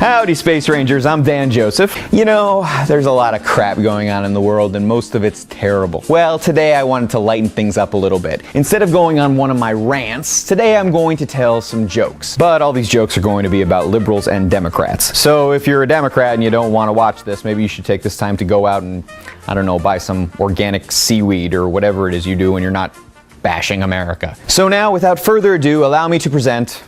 Howdy, Space Rangers, I'm Dan Joseph. You know, there's a lot of crap going on in the world and most of it's terrible. Well, today I wanted to lighten things up a little bit. Instead of going on one of my rants, today I'm going to tell some jokes. But all these jokes are going to be about liberals and Democrats. So if you're a Democrat and you don't want to watch this, maybe you should take this time to go out and, I don't know, buy some organic seaweed or whatever it is you do when you're not bashing America. So now, without further ado, allow me to present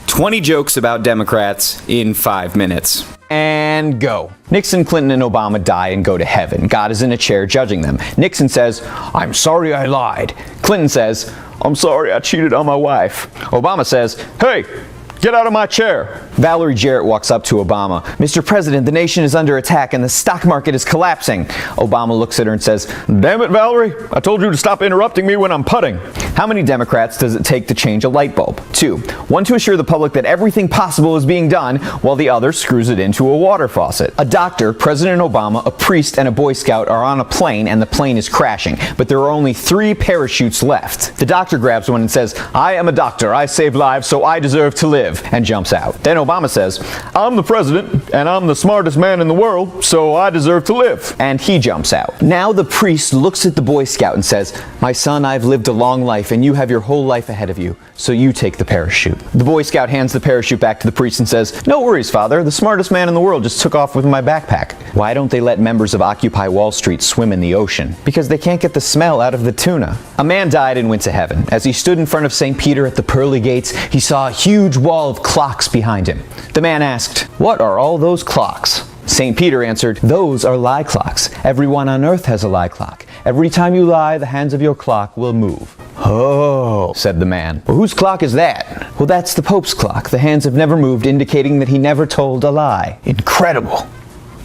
20 jokes about Democrats in 5 minutes. And go. Nixon, Clinton, and Obama die and go to heaven. God is in a chair judging them. Nixon says, "I'm sorry I lied." Clinton says, "I'm sorry I cheated on my wife." Obama says, "Hey, get out of my chair." Valerie Jarrett walks up to Obama. "Mr. President, the nation is under attack and the stock market is collapsing." Obama looks at her and says, "Damn it, Valerie, I told you to stop interrupting me when I'm putting." How many Democrats does it take to change a light bulb? 2. One to assure the public that everything possible is being done, while the other screws it into a water faucet. A doctor, President Obama, a priest, and a Boy Scout are on a plane and the plane is crashing, but there are only 3 parachutes left. The doctor grabs one and says, "I am a doctor, I save lives, so I deserve to live," and jumps out. Then Obama says, "I'm the president, and I'm the smartest man in the world, so I deserve to live," and he jumps out. Now the priest looks at the Boy Scout and says, "My son, I've lived a long life, and you have your whole life ahead of you, so you take the parachute." The Boy Scout hands the parachute back to the priest and says, "No worries, Father, the smartest man in the world just took off with my backpack." Why don't they let members of Occupy Wall Street swim in the ocean? Because they can't get the smell out of the tuna. A man died and went to heaven. As he stood in front of St. Peter at the pearly gates, he saw a huge wall of clocks behind him. The man asked, "What are all those clocks?" St. Peter answered, "Those are lie clocks. Everyone on earth has a lie clock. Every time you lie, the hands of your clock will move." "Oh," said the man. "Well, whose clock is that?" "Well, that's the Pope's clock. The hands have never moved, indicating that he never told a lie." "Incredible.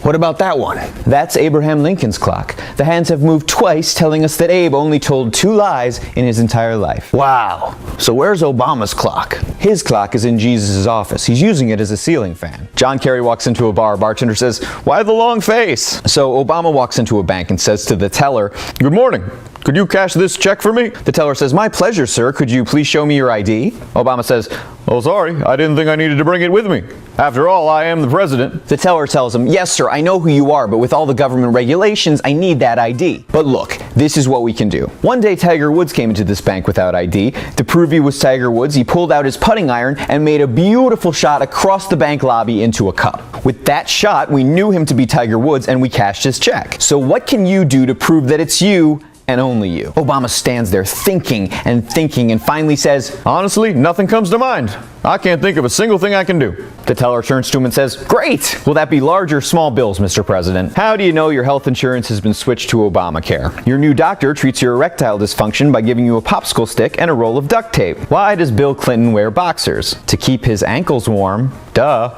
What about that one?" "That's Abraham Lincoln's clock. The hands have moved twice, telling us that Abe only told 2 lies in his entire life." "Wow. So where's Obama's clock?" "His clock is in Jesus' office. He's using it as a ceiling fan." John Kerry walks into a bar. Bartender says, "Why the long face?" So Obama walks into a bank and says to the teller, "Good morning. Could you cash this check for me?" The teller says, "My pleasure, sir. Could you please show me your ID?" Obama says, "Oh, sorry. I didn't think I needed to bring it with me. After all, I am the president." The teller tells him, "Yes, sir, I know who you are, but with all the government regulations, I need that ID. But look, this is what we can do." One day, Tiger Woods came into this bank without ID. To prove he was Tiger Woods, he pulled out his putting iron and made a beautiful shot across the bank lobby into a cup. With that shot, we knew him to be Tiger Woods and we cashed his check. So what can you do to prove that it's you and only you? Obama stands there thinking and finally says, "Honestly, nothing comes to mind. I can't think of a single thing I can do." The teller turns to him and says, "Great! Will that be large or small bills, Mr. President?" "How do you know your health insurance has been switched to Obamacare?" "Your new doctor treats your erectile dysfunction by giving you a popsicle stick and a roll of duct tape." "Why does Bill Clinton wear boxers?" "To keep his ankles warm. Duh."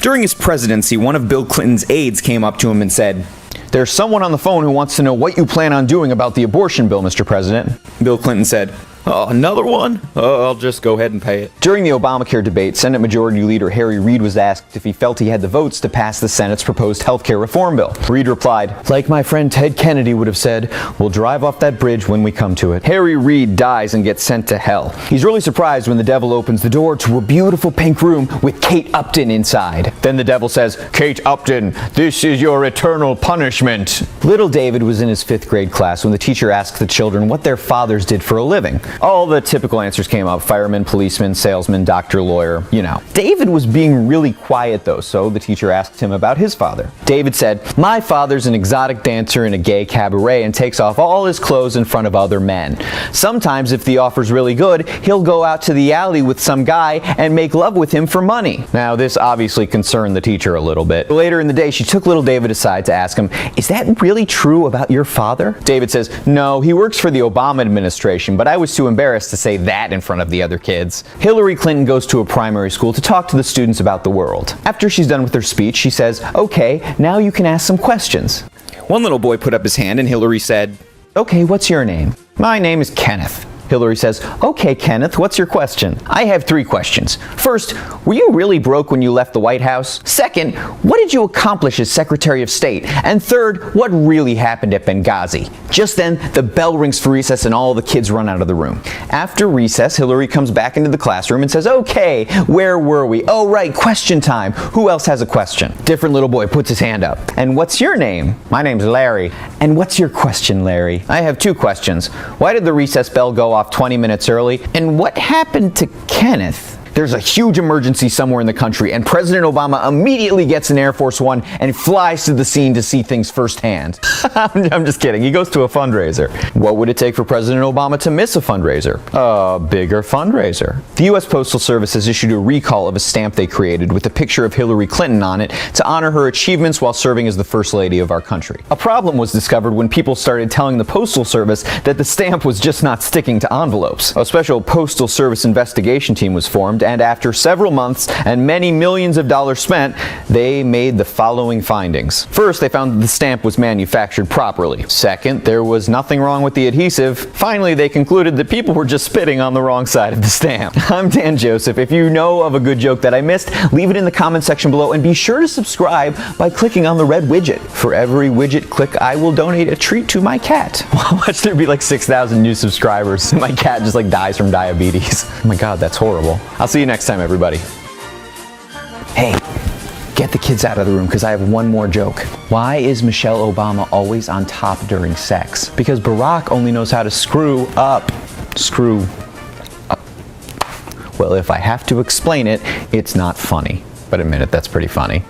During his presidency, one of Bill Clinton's aides came up to him and said, "There's someone on the phone who wants to know what you plan on doing about the abortion bill, Mr. President." Bill Clinton said, "Oh, another one? I'll just go ahead and pay it." During the Obamacare debate, Senate Majority Leader Harry Reid was asked if he felt he had the votes to pass the Senate's proposed healthcare reform bill. Reid replied, "Like my friend Ted Kennedy would have said, we'll drive off that bridge when we come to it." Harry Reid dies and gets sent to hell. He's really surprised when the devil opens the door to a beautiful pink room with Kate Upton inside. Then the devil says, "Kate Upton, this is your eternal punishment." Little David was in his 5th grade class when the teacher asked the children what their fathers did for a living. All the typical answers came up: fireman, policeman, salesman, doctor, lawyer, you know. David was being really quiet though, so the teacher asked him about his father. David said, "My father's an exotic dancer in a gay cabaret and takes off all his clothes in front of other men. Sometimes, if the offer's really good, he'll go out to the alley with some guy and make love with him for money." Now, this obviously concerned the teacher a little bit. Later in the day, she took little David aside to ask him, "Is that really true about your father?" David says, "No, he works for the Obama administration, but I was too embarrassed to say that in front of the other kids." Hillary Clinton goes to a primary school to talk to the students about the world. After she's done with her speech, she says, "Okay, now you can ask some questions." One little boy put up his hand and Hillary said, "Okay, what's your name?" "My name is Kenneth." Hillary says, "Okay, Kenneth, what's your question?" "I have 3 questions. First, were you really broke when you left the White House? Second, what did you accomplish as Secretary of State? And third, what really happened at Benghazi?" Just then, the bell rings for recess and all the kids run out of the room. After recess, Hillary comes back into the classroom and says, "Okay, where were we? Oh, right, question time. Who else has a question?" Different little boy puts his hand up. "And what's your name?" "My name's Larry." "And what's your question, Larry?" "I have 2 questions. Why did the recess bell go off 20 minutes early? And what happened to Kenneth?" There's a huge emergency somewhere in the country, and President Obama immediately gets an Air Force One and flies to the scene to see things firsthand. I'm just kidding. He goes to a fundraiser. What would it take for President Obama to miss a fundraiser? A bigger fundraiser. The U.S. Postal Service has issued a recall of a stamp they created with a picture of Hillary Clinton on it to honor her achievements while serving as the First Lady of our country. A problem was discovered when people started telling the Postal Service that the stamp was just not sticking to envelopes. A special Postal Service investigation team was formed, and after several months and many millions of dollars spent, they made the following findings. First, they found that the stamp was manufactured properly. Second, there was nothing wrong with the adhesive. Finally, they concluded that people were just spitting on the wrong side of the stamp. I'm Dan Joseph. If you know of a good joke that I missed, leave it in the comment section below, and be sure to subscribe by clicking on the red widget. For every widget click, I will donate a treat to my cat. Watch there be like 6,000 new subscribers. My cat just like dies from diabetes. Oh my God, that's horrible. I'll see you next time, everybody. Hey, get the kids out of the room because I have one more joke. Why is Michelle Obama always on top during sex? Because Barack only knows how to screw up. Screw up. Well, if I have to explain it, it's not funny. But admit it, that's pretty funny.